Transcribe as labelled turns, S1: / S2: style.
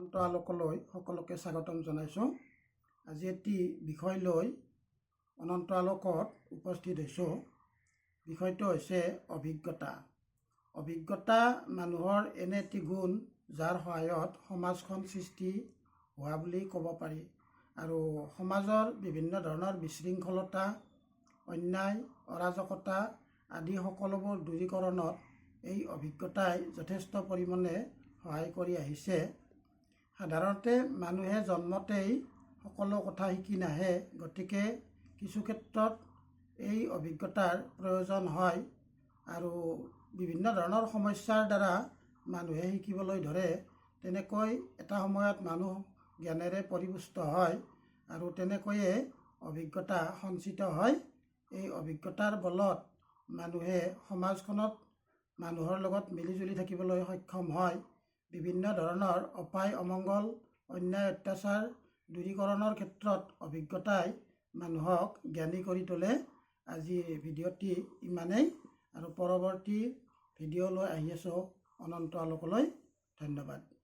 S1: অনন্ত আলোকলৈ সকলোকে স্বাগতম জনাইছোঁ। আজি এটি বিষয় লৈ অনন্ত আলোকত উপস্থিত হৈছোঁ। বিষয়টো হৈছে অভিজ্ঞতা। অভিজ্ঞতা মানুহৰ এনে এটি গুণ যাৰ সহায়ত সমাজখন সৃষ্টি হোৱা বুলি ক'ব পাৰি। আৰু সমাজৰ বিভিন্ন ধৰণৰ বিশৃংখলতা, অন্যায়, অৰাজকতা আদি সকলোবোৰ দূৰীকৰণত এই অভিজ্ঞতাই যথেষ্ট পৰিমাণে সহায় কৰি আহিছে। সাধাৰণতে মানুহে জন্মতেই সকলো কথা শিকি নাহে, গতিকে কিছু ক্ষেত্ৰত এই অভিজ্ঞতাৰ প্ৰয়োজন হয় আৰু বিভিন্ন ধৰণৰ সমস্যাৰ দ্বাৰা মানুহে শিকিবলৈ ধৰে। তেনেকৈ এটা সময়ত মানুহ জ্ঞানেৰে পৰিপুষ্ট হয় আৰু তেনেকৈয়ে অভিজ্ঞতা সঞ্চিত হয়। এই অভিজ্ঞতাৰ বলত মানুহে সমাজখনত মানুহৰ লগত মিলিজুলি থাকিবলৈ সক্ষম হয়। বিভিন্ন ধৰণৰ অপায় অমংগল, অন্যায় অত্যাচাৰ দূৰীকৰণৰ ক্ষেত্ৰত অভিজ্ঞতাই মানুহক জ্ঞানী কৰি তোলে। আজিৰ ভিডিঅ'টি ইমানেই আৰু পৰৱৰ্তী ভিডিঅ'লৈ আহি আছোঁ অনন্ত আলোকলৈ। ধন্যবাদ।